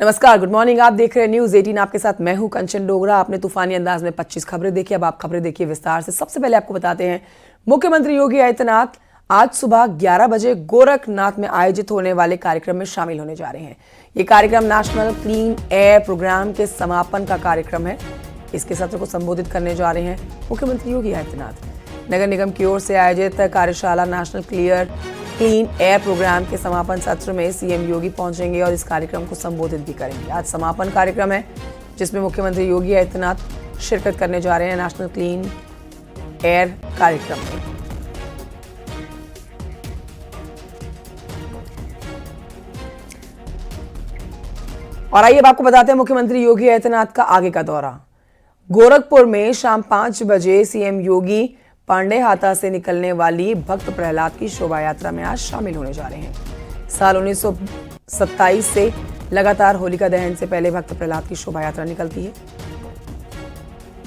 नमस्कार, good morning. आप देख रहे हैं न्यूज 18। आपके साथ मैं हूं कंचन डोगरा। आपने तूफानी अंदाज में 25 खबरें देखी, अब आप खबरें देखिए विस्तार से। सबसे पहले आपको बताते हैं, मुख्यमंत्री योगी आदित्यनाथ आज सुबह 11 बजे गोरखनाथ में आयोजित होने वाले कार्यक्रम में शामिल होने जा रहे हैं। ये कार्यक्रम नेशनल क्लीन एयर प्रोग्राम के समापन का कार्यक्रम है। इसके सत्र को संबोधित करने जा रहे हैं मुख्यमंत्री योगी आदित्यनाथ। नगर निगम की ओर से आयोजित कार्यशाला नेशनल क्लीन एयर प्रोग्राम के समापन सत्र में सीएम योगी पहुंचेंगे और इस कार्यक्रम को संबोधित भी करेंगे। आज समापन कार्यक्रम है जिसमें मुख्यमंत्री योगी आदित्यनाथ शिरकत करने जा रहे हैं नेशनल क्लीन एयर कार्यक्रम में। और आइए अब आपको बताते हैं मुख्यमंत्री योगी आदित्यनाथ का आगे का दौरा। गोरखपुर में शाम 5 बजे सीएम योगी पांडेहाता से निकलने वाली भक्त प्रहलाद की शोभा यात्रा में आज शामिल होने जा रहे हैं। साल 1927 से लगातार होलिका दहन से पहले भक्त प्रहलाद की शोभा यात्रा निकलती है।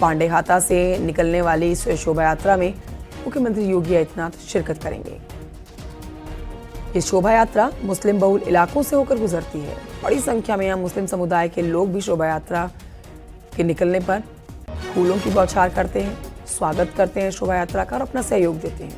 पांडेहाता से निकलने वाली इस शोभा यात्रा में मुख्यमंत्री योगी आदित्यनाथ शिरकत करेंगे। ये शोभा यात्रा मुस्लिम बहुल इलाकों से होकर गुजरती है। बड़ी संख्या में यहाँ मुस्लिम समुदाय के लोग भी शोभा यात्रा के निकलने पर फूलों की बौछार करते हैं, स्वागत करते हैं शोभा यात्रा का और अपना सहयोग देते हैं।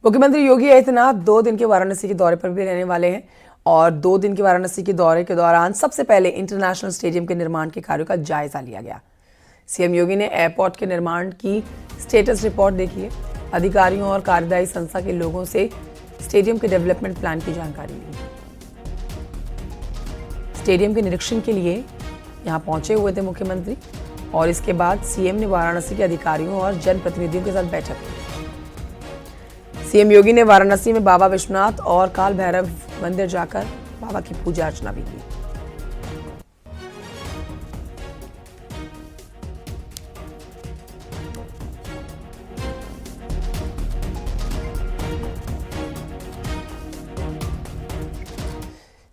मुख्यमंत्री योगी आदित्यनाथ 2 दिन के वाराणसी के दौरे पर भी रहने वाले हैं और 2 दिन के वाराणसी के दौरे के दौरान सबसे पहले इंटरनेशनल स्टेडियम के निर्माण के कार्यों का जायजा लिया गया। सीएम योगी ने एयरपोर्ट के निर्माण की स्टेटस रिपोर्ट देखी है। अधिकारियों और कार्यदायी संस्था के लोगों से स्टेडियम के डेवलपमेंट प्लान की जानकारी ली। स्टेडियम के निरीक्षण के लिए यहां पहुंचे हुए थे मुख्यमंत्री और इसके बाद सीएम ने वाराणसी के अधिकारियों और जनप्रतिनिधियों के साथ बैठक की। सीएम योगी ने वाराणसी में बाबा विश्वनाथ और काल भैरव मंदिर जाकर बाबा की पूजा अर्चना भी की।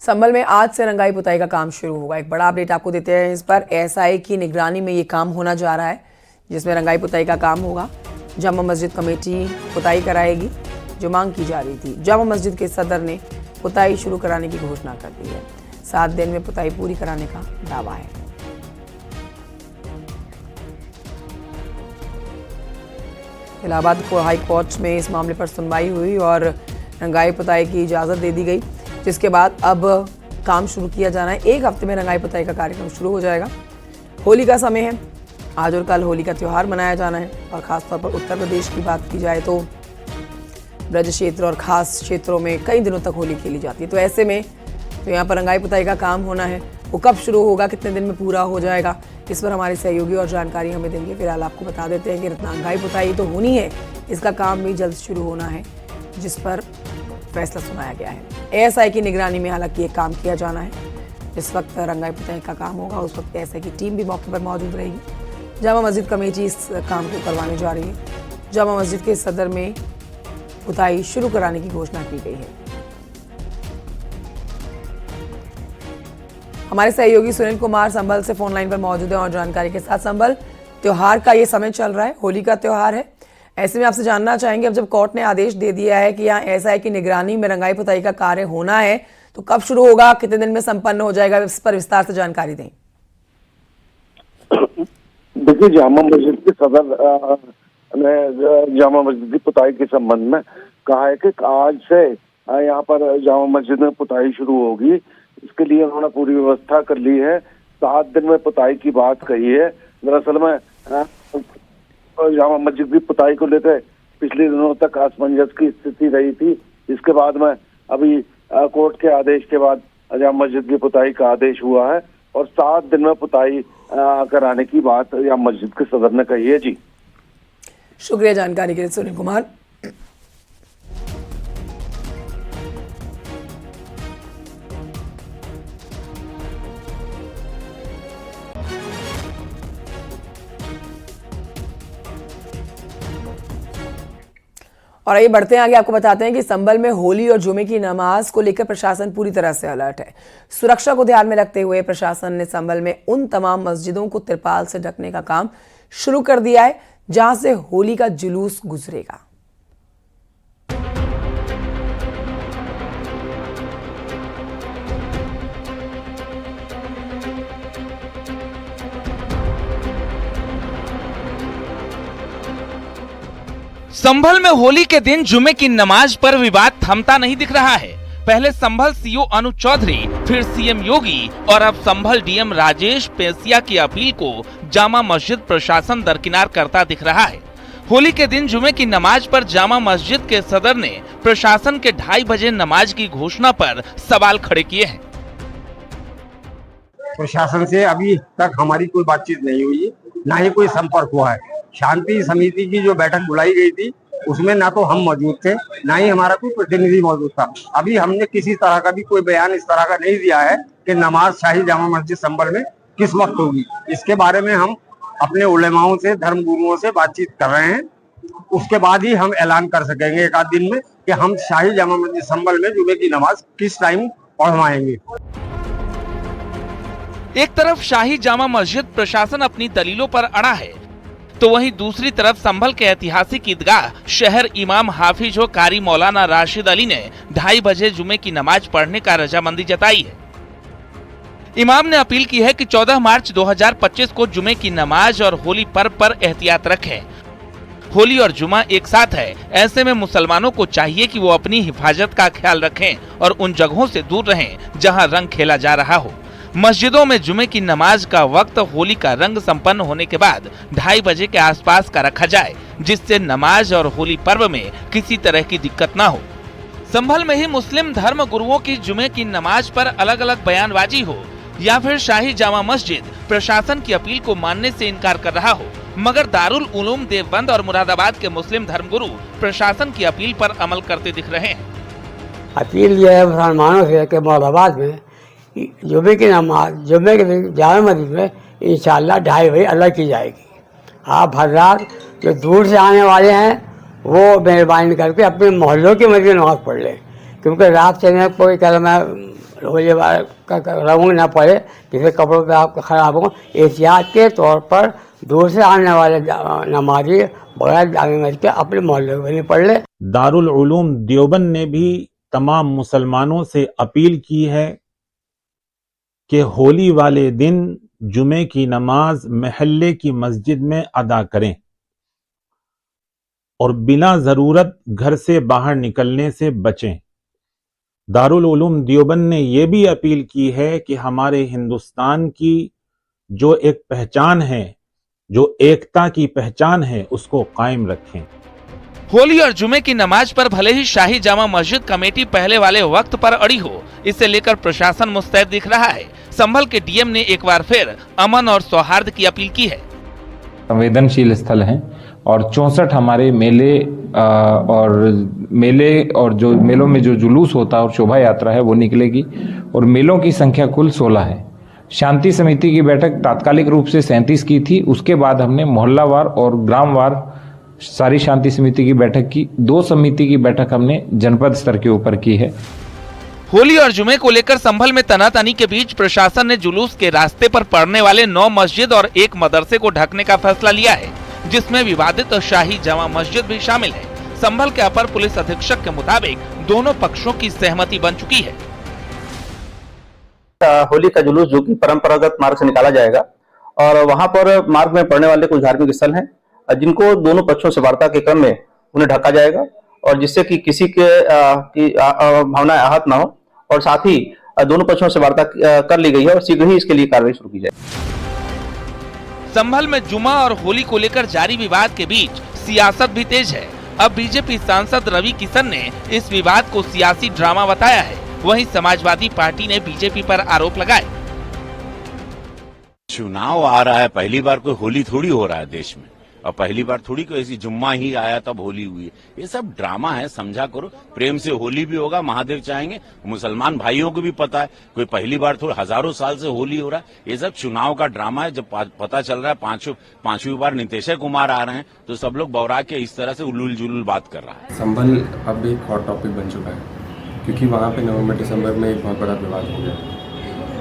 संभल में आज से रंगाई पुताई का काम शुरू होगा। एक बड़ा अपडेट आपको देते हैं इस पर। एएसआई की निगरानी में ये काम होना जा रहा है जिसमें रंगाई पुताई का काम होगा। जामा मस्जिद कमेटी पुताई कराएगी, जो मांग की जा रही थी। जामा मस्जिद के सदर ने पुताई शुरू कराने की घोषणा कर दी है। 7 दिन में पुताई पूरी कराने का दावा है। इलाहाबाद हाई कोर्ट में इस मामले पर सुनवाई हुई और रंगाई पुताई की इजाजत दे दी गई, जिसके बाद अब काम शुरू किया जाना है। 1 हफ्ते में रंगाई पुताई का कार्यक्रम शुरू हो जाएगा। होली का समय है, आज और कल होली का त्यौहार मनाया जाना है और खासतौर पर उत्तर प्रदेश की बात की जाए तो ब्रज क्षेत्र और खास क्षेत्रों में कई दिनों तक होली खेली जाती है। तो ऐसे में तो यहाँ पर रंगाई पुताई का काम होना है। वो कब शुरू होगा, कितने दिन में पूरा हो जाएगा, इस पर हमारे सहयोगी और जानकारी हमें देंगे। फिलहाल आपको बता देते हैं कि रंगाई पुताई तो होनी है, इसका काम भी जल्द शुरू होना है, जिस पर फैसला सुनाया गया है। एएसआई की निगरानी में हालांकि ये काम किया जाना है। जिस वक्त रंगाई पुताई का काम होगा उस वक्त एएसआई की टीम भी मौके पर मौजूद रहेगी। जामा मस्जिद कमेटी इस काम को करवाने जा रही है। जामा मस्जिद के सदर में पुताई शुरू कराने की घोषणा की गई है। हमारे सहयोगी सुनील कुमार संभल से फोन लाइन पर मौजूद है और जानकारी के साथ। संभल, त्योहार का ये समय चल रहा है, होली का त्योहार है, ऐसे में आपसे जानना चाहेंगे, अब जब कोर्ट ने आदेश दे दिया है कि यहाँ एएसआई की निगरानी में रंगाई पुताई का कार्य होना है, तो कब शुरू होगा, कितने दिन में संपन्न हो जाएगा, इस पर विस्तार से जानकारी दें। देखिए, जामा मस्जिद के सदर ने जामा मस्जिद की पुताई के संबंध में कहा है कि आज से यहाँ पर जामा मस्जिद में पुताई शुरू होगी। इसके लिए उन्होंने पूरी व्यवस्था कर ली है। 7 दिन में पुताई की बात कही है। दरअसल में जामा मस्जिद की पुताई को लेकर पिछले दिनों तक असमंजस की स्थिति रही थी। इसके बाद में अभी कोर्ट के आदेश के बाद जामा मस्जिद की पुताई का आदेश हुआ है और 7 दिन में पुताई कराने की बात जामा मस्जिद के सदर ने कही है। जी, शुक्रिया जानकारी के लिए सुनील कुमार। और आइए बढ़ते हैं आगे, आपको बताते हैं कि संभल में होली और जुमे की नमाज को लेकर प्रशासन पूरी तरह से अलर्ट है। सुरक्षा को ध्यान में रखते हुए प्रशासन ने संभल में उन तमाम मस्जिदों को तिरपाल से ढकने का काम शुरू कर दिया है जहां से होली का जुलूस गुजरेगा। संभल में होली के दिन जुमे की नमाज पर विवाद थमता नहीं दिख रहा है। पहले संभल सीओ अनुज चौधरी, फिर सीएम योगी और अब संभल डीएम राजेश पेसिया की अपील को जामा मस्जिद प्रशासन दरकिनार करता दिख रहा है। होली के दिन जुमे की नमाज पर जामा मस्जिद के सदर ने प्रशासन के 2:30 बजे नमाज की घोषणा पर सवाल खड़े किए हैं। प्रशासन से अभी तक हमारी कोई बातचीत नहीं हुई, ना ही कोई संपर्क हुआ है। शांति समिति की जो बैठक बुलाई गई थी उसमें ना तो हम मौजूद थे, ना ही हमारा कोई प्रतिनिधि मौजूद था। अभी हमने किसी तरह का भी कोई बयान इस तरह का नहीं दिया है कि नमाज शाही जामा मस्जिद संभल में किस वक्त होगी। इसके बारे में हम अपने उलेमाओं से, धर्म गुरुओं से बातचीत कर रहे हैं। उसके बाद ही हम ऐलान कर सकेंगे एक आध दिन में कि हम शाही जामा मस्जिद संभल में जुमे की नमाज किस टाइम पढ़वाएंगे। एक तरफ शाही जामा मस्जिद प्रशासन अपनी दलीलों पर अड़ा है, तो वहीं दूसरी तरफ संभल के ऐतिहासिक ईदगाह शहर इमाम हाफिज व कारी मौलाना राशिद अली ने 2:30 बजे जुमे की नमाज पढ़ने का रजामंदी जताई है। इमाम ने अपील की है कि 14 मार्च 2025 को जुमे की नमाज और होली पर्व पर एहतियात रखें। होली और जुमा एक साथ है, ऐसे में मुसलमानों को चाहिए कि वो अपनी हिफाजत का ख्याल रखें और उन जगहों से दूर रहें जहां रंग खेला जा रहा हो। मस्जिदों में जुमे की नमाज का वक्त होली का रंग संपन्न होने के बाद 2:30 बजे के आसपास का रखा जाए, जिससे नमाज और होली पर्व में किसी तरह की दिक्कत ना हो। संभल में ही मुस्लिम धर्म गुरुओं की जुमे की नमाज पर अलग अलग बयानबाजी हो या फिर शाही जामा मस्जिद प्रशासन की अपील को मानने से इनकार कर रहा हो, मगर दारुल उलूम देवबंद और मुरादाबाद के मुस्लिम धर्मगुरु प्रशासन की अपील पर अमल करते दिख रहे हैं। अपील यह है मुसलमानों से कि मुरादाबाद में जुमे की नमाज जुमे के दिन जामा मस्जिद में इंशाअल्लाह 2:30 बजे अदा की जाएगी। आप हजरात जो दूर से आने वाले हैं वो मेहरबानी करके अपने मोहल्लों की मस्जिद में नमाज पढ़ लें, क्योंकि रात से में कोई कलमा होली का रंग ना पड़े जिससे कपड़ों पे आपका खराब हो। एहतियात के तौर पर दूर से आने वाले नमाजी बगैर जामे मस्जिद के अपने मोहल्लों में पढ़ ले। दारुल उलूम देवबंद ने भी तमाम मुसलमानों से अपील की है कि होली वाले दिन जुमे की नमाज महल्ले की मस्जिद में अदा करें और बिना जरूरत घर से बाहर निकलने से बचें। दारुल उलूम देवबंद ने यह भी अपील की है कि हमारे हिंदुस्तान की जो एक पहचान है, जो एकता की पहचान है, उसको कायम रखें। होली और जुमे की नमाज पर भले ही शाही जामा मस्जिद कमेटी पहले वाले वक्त पर अड़ी हो, इसे लेकर प्रशासन मुस्तैद दिख रहा है। संभल के डीएम ने एक बार फिर अमन और सौहार्द की अपील की है। संवेदनशील स्थल हैं और 64 हमारे मेले और जो मेलों में जो जुलूस होता है और शोभा यात्रा है वो निकलेगी और मेलों की संख्या कुल 16 है। शांति समिति की बैठक तात्कालिक रूप से 37 की थी, उसके बाद हमने मोहल्लावार और ग्रामवार सारी शांति समिति की बैठक की। 2 समिति की बैठक हमने जनपद स्तर के ऊपर की है। होली और जुमे को लेकर संभल में तनातनी के बीच प्रशासन ने जुलूस के रास्ते पर पड़ने वाले 9 मस्जिद और 1 मदरसे को ढकने का फैसला लिया है, जिसमें विवादित शाही जामा मस्जिद भी शामिल है। संभल के अपर पुलिस अधीक्षक के मुताबिक दोनों पक्षों की सहमति बन चुकी है। होली का जुलूस जो कि परंपरागत मार्ग से निकाला जाएगा और वहां पर मार्ग में पड़ने वाले कुछ धार्मिक स्थल हैं जिनको दोनों पक्षों से वार्ता के क्रम में उन्हें ढका जाएगा और जिससे कि किसी के भावनाएं आहत ना हो, और साथ ही दोनों पक्षों से वार्ता कर ली गई है और शीघ्र ही इसके लिए कार्रवाई शुरू की जाए। संभल में जुमा और होली को लेकर जारी विवाद के बीच सियासत भी तेज है। अब बीजेपी सांसद रवि किशन ने इस विवाद को सियासी ड्रामा बताया है। वहीं समाजवादी पार्टी ने बीजेपी पर आरोप लगाए। चुनाव आ रहा है, पहली बार कोई होली थोड़ी हो रहा है देश में। और पहली बार थोड़ी कोई ऐसी जुम्मा ही आया तब होली हुई है। ये सब ड्रामा है, समझा करो। प्रेम से होली भी होगा, महादेव चाहेंगे। मुसलमान भाइयों को भी पता है, कोई पहली बार थोड़ा हजारों साल से होली हो रहा है। ये सब चुनाव का ड्रामा है। जब पता चल रहा है पांचवी बार नीतीश कुमार आ रहे हैं तो सब लोग बौरा के इस तरह से उलूल जुलूल बात कर रहा है। संभल अब एक हॉट टॉपिक बन चुका है, क्योंकि वहाँ पे नवंबर दिसंबर में एक बहुत बड़ा विवाद हो गया।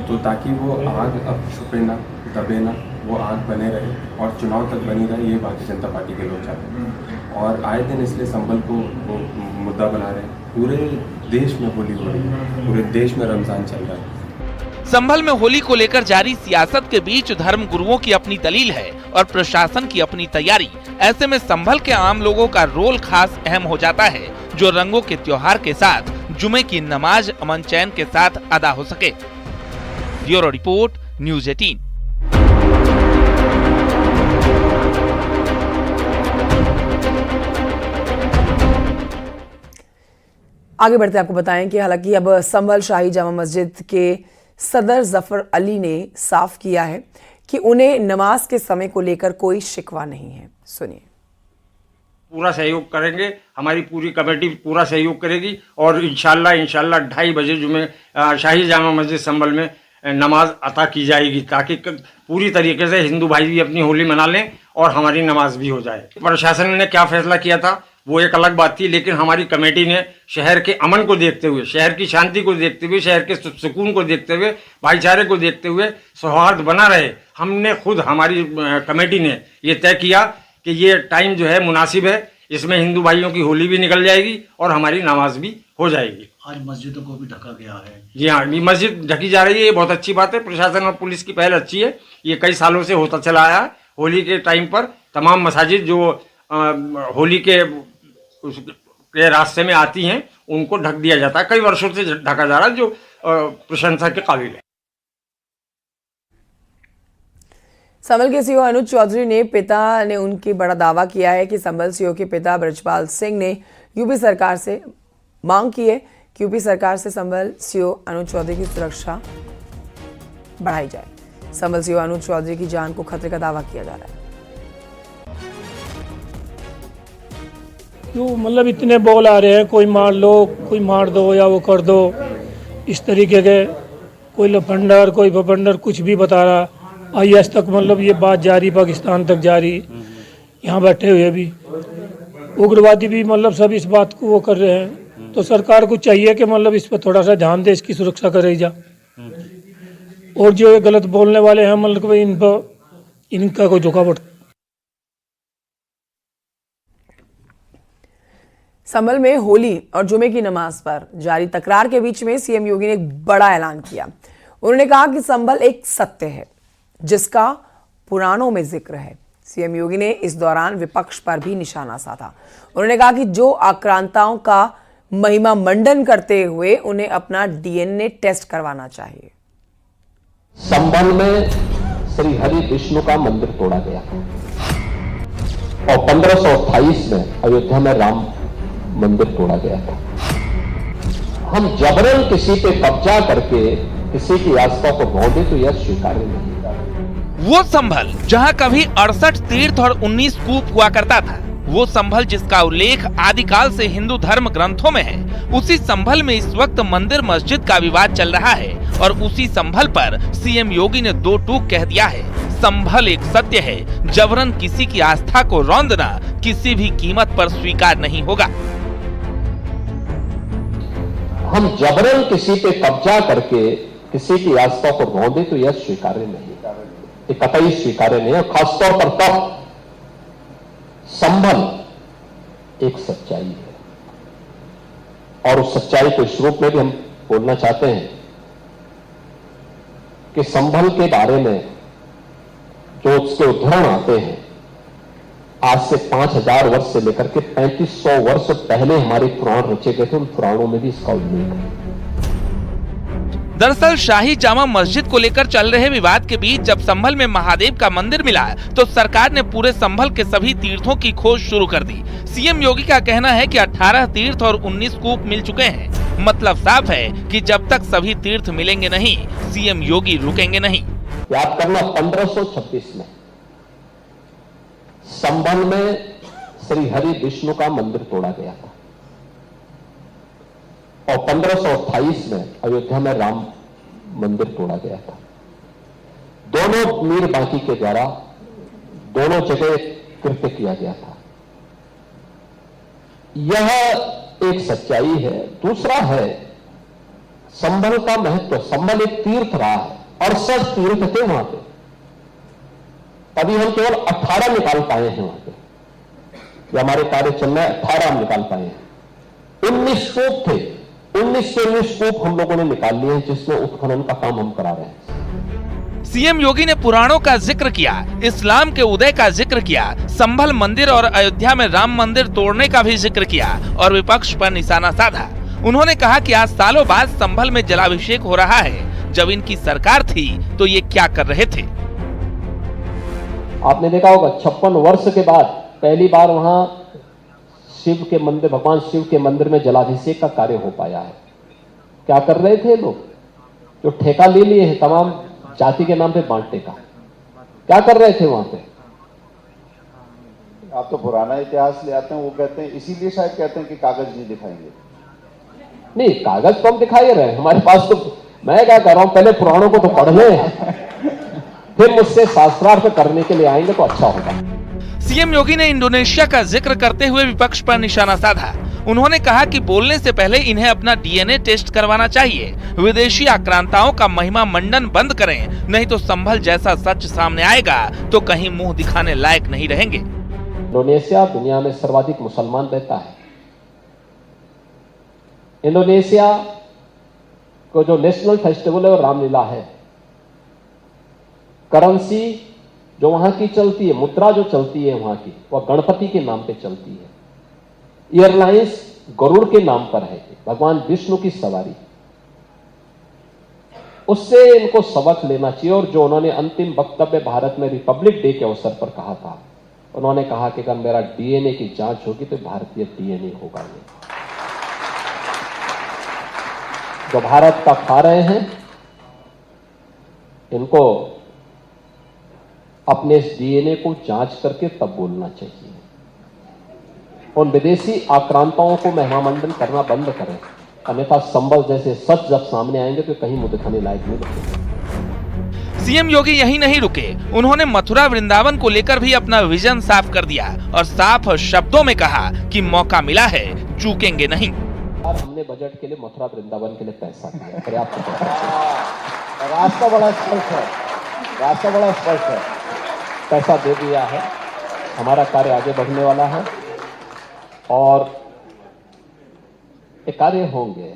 तो ताकि वो आग अब छुपे ना, दबे ना, वो आग बने रहे और चुनाव तक बनी रहे, ये भारतीय जनता पार्टी के लोग चाहते हैं। और आए दिन इसलिए संभल को वो मुद्दा बना रहे हैं। पूरे देश में होली हो रही है, पूरे देश में रमजान चल रहा है। संभल में होली को लेकर जारी सियासत के बीच धर्म गुरुओं की अपनी दलील है और प्रशासन की अपनी तैयारी। ऐसे में संभल के आम लोगों का रोल खास अहम हो जाता है, जो रंगों के त्योहार के साथ जुमे की नमाज अमन चैन के साथ अदा हो सके। Bureau report, news 18। आगे बढ़ते आपको बताएं कि हालांकि अब संभल शाही जामा मस्जिद के सदर जफर अली ने साफ किया है कि उन्हें नमाज के समय को लेकर कोई शिकवा नहीं है। सुनिए। पूरा सहयोग करेंगे, हमारी पूरी कमेटी पूरा सहयोग करेगी और इंशाल्लाह 2:30 बजे जुमे शाही जामा मस्जिद संभल में नमाज अता की जाएगी, ताकि पूरी तरीके से हिंदू भाई भी अपनी होली मना लें और हमारी नमाज भी हो जाए। प्रशासन ने क्या फैसला किया था वो एक अलग बात थी, लेकिन हमारी कमेटी ने शहर के अमन को देखते हुए, शहर की शांति को देखते हुए, शहर के सुकून को देखते हुए, भाईचारे को देखते हुए, सौहार्द बना रहे, हमने खुद हमारी कमेटी ने ये तय किया कि ये टाइम जो है मुनासिब है, इसमें हिंदू भाइयों की होली भी निकल जाएगी और हमारी नमाज भी हो जाएगी। आज मस्जिदों को भी ढका गया है। जी हाँ, ये मस्जिद ढकी जा रही है, ये बहुत अच्छी बात है। प्रशासन और पुलिस की पहल अच्छी है, ये कई सालों से होता चला आया है। होली के टाइम पर तमाम मसाजिद जो होली के रास्ते में आती हैं उनको ढक दिया जाता है, कई वर्षों से ढका जा रहा है, जो प्रशंसा के काबिल है। संभल के सीओ अनुज चौधरी ने पिता ने उनकी बड़ा दावा किया है कि संभल सीओ के पिता ब्रजपाल सिंह ने यूपी सरकार से मांग की है कि यूपी सरकार से संभल सीओ अनुज चौधरी की सुरक्षा बढ़ाई जाए। संभल सीओ अनुज चौधरी की जान को खतरे का दावा किया जा रहा है। जो मतलब इतने बॉल आ रहे हैं, कोई मार लो, कोई मार दो या वो कर दो, इस तरीके के कोई लफंडर कोई भपंडर कुछ भी बता रहा। IAS तक मतलब ये बात जारी, पाकिस्तान तक जारी, यहाँ बैठे हुए भी उग्रवादी भी मतलब सब इस बात को वो कर रहे हैं। तो सरकार को चाहिए कि मतलब इस पर थोड़ा सा ध्यान दे, इसकी सुरक्षा करे जा। और जो गलत बोलने वाले हैं मतलब इन पर इनका कोई रुकावट। संभल में होली और जुमे की नमाज पर जारी तकरार के बीच में सीएम योगी ने एक बड़ा ऐलान किया। उन्होंने कहा कि संभल एक सत्य है जिसका पुराणों में जिक्र है। सीएम योगी ने इस दौरान विपक्ष पर भी निशाना साधा। उन्होंने कहा कि जो आक्रांताओं का महिमा मंडन करते हुए उन्हें अपना DNA टेस्ट करवाना चाहिए। संभल में श्री हरि विष्णु का मंदिर तोड़ा गया और 1528 में अयोध्या में राम मंदिर तोड़ा गया था। हम जबरन किसी पे कब्जा करके किसी की आस्था को भोंगे तो यह स्वीकार्य नहीं। वो संभल जहां कभी 68 तीर्थ और 19 कूप हुआ करता था, वो संभल जिसका उल्लेख आदिकाल से हिंदू धर्म ग्रंथों में है, उसी संभल में इस वक्त मंदिर मस्जिद का विवाद चल रहा है। और उसी संभल पर सीएम योगी ने दो टूक कह दिया है। संभल एक सत्य है, जबरन किसी की आस्था को रौंदना किसी भी कीमत पर स्वीकार नहीं होगा। हम जबरन किसी पे कब्जा करके किसी की आस्था को रौंदे तो यह स्वीकार्य नहीं, ये कतई स्वीकार्य नहीं है। खासतौर पर तब संभल एक सच्चाई है और उस सच्चाई को इस रूप में भी हम बोलना चाहते हैं कि संभल के बारे में जो उसके उदाहरण आते हैं, आज से 5000 वर्ष से लेकर के 3500 वर्ष पहले हमारे पुराण रचे गए थे, उन पुराणों में भी इसका उल्लेख है। दरअसल शाही जामा मस्जिद को लेकर चल रहे विवाद के बीच जब संभल में महादेव का मंदिर मिला तो सरकार ने पूरे संभल के सभी तीर्थों की खोज शुरू कर दी। सीएम योगी का कहना है कि 18 तीर्थ और 19 कूप मिल चुके हैं। मतलब साफ है कि जब तक सभी तीर्थ मिलेंगे नहीं, सीएम योगी रुकेंगे नहीं। याद करना 1526 में संभल में श्री हरि विष्णु का मंदिर तोड़ा गया था और 1528 में अयोध्या में राम मंदिर तोड़ा गया था। दोनों मीर बांकी के द्वारा दोनों जगह कृत्य किया गया था। यह एक सच्चाई है। दूसरा है संभल का महत्व। संभल एक तीर्थ रहा है और 60 तीर्थ थे वहां पे। अभी हम केवल 18 निकाल पाए हैं वहां पे। ये हमारे कार्य चल रहा है, 18 हम निकाल पाए हैं। 19 स्तूप थे, 19 से 19 स्तूप हम लोगों ने निकाल लिए हैं, जिसमें उत्खनन का काम हम करा रहे हैं। सीएम योगी ने पुराणों का जिक्र किया, इस्लाम के उदय का जिक्र किया, संभल मंदिर और अयोध्या में राम मंदिर तोड़ने का भी जिक्र किया और विपक्ष पर निशाना साधा। उन्होंने कहा कि आज सालों बाद संभल में जलाभिषेक हो रहा है। जब इनकी सरकार थी तो ये क्या कर रहे थे? आपने देखा होगा 56 वर्ष के बाद पहली बार वहां शिव के मंदिर, भगवान शिव के मंदिर में जलाभिषेक का कार्य हो पाया है। क्या कर रहे थे लोग? जो ठेका ले लिए हैं तमाम जाति के नाम पे बांटने का, क्या कर रहे थे वहां पे? आप तो पुराना इतिहास ले आते हैं, वो कहते हैं इसीलिए शायद कहते हैं कि कागज नहीं दिखाएंगे। नहीं, कागज तो हम दिखा ही रहे हैं, हमारे पास तो। मैं क्या कर रहा हूं, पहले पुराणों को तो पढ़ लें, फिर मुझसे शास्त्रार्थ करने के लिए आएंगे तो अच्छा होगा। सीएम योगी ने इंडोनेशिया का जिक्र करते हुए विपक्ष पर निशाना साधा। उन्होंने कहा कि बोलने से पहले इन्हें अपना डीएनए टेस्ट करवाना चाहिए। विदेशी आक्रांताओं का महिमा मंडन बंद करें, नहीं तो संभल जैसा सच सामने आएगा तो कहीं मुंह दिखाने लायक नहीं रहेंगे। इंडोनेशिया दुनिया में सर्वाधिक मुसलमान रहता है। इंडोनेशिया को जो नेशनल फेस्टिवल है वो रामलीला है। करेंसी जो वहां की चलती है, मुद्रा जो चलती है वहां की, वह गणपति के नाम पे चलती है। एयरलाइंस गरुड़ के नाम पर है, भगवान विष्णु की सवारी। उससे इनको सबक लेना चाहिए। और जो उन्होंने अंतिम वक्तव्य भारत में रिपब्लिक डे के अवसर पर कहा था, उन्होंने कहा कि अगर मेरा डीएनए की जांच होगी तो भारतीय डीएनए होगा। ये जो भारत का खा रहे हैं, इनको अपने इस डीएनए को जांच करके तब बोलना चाहिए। उन विदेशी आक्रांताओं को महिमामंडन करना बंद करें, अन्यथा संभल जैसे सच जब सामने आएंगे तो कहीं मुंह दिखाने लायक नहीं बचेगा। सीएम योगी यहीं नहीं रुके, उन्होंने मथुरा वृंदावन को लेकर भी अपना विजन साफ कर दिया और साफ शब्दों में कहा कि मौका मिला है, चूकेंगे नहीं। हमने बजट के लिए मथुरा वृंदावन के लिए पैसा दिया, पर्याप्त। रास्ता बड़ा स्पष्ट है, रास्ता बड़ा स्पष्ट है। पैसा दे दिया है, हमारा कार्य आगे बढ़ने वाला है और ये कार्य होंगे।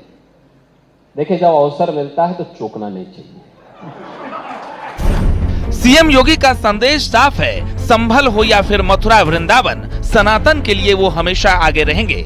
देखिए, जब अवसर मिलता है तो चूकना नहीं चाहिए। सीएम योगी का संदेश साफ है, संभल हो या फिर मथुरा वृंदावन, सनातन के लिए वो हमेशा आगे रहेंगे।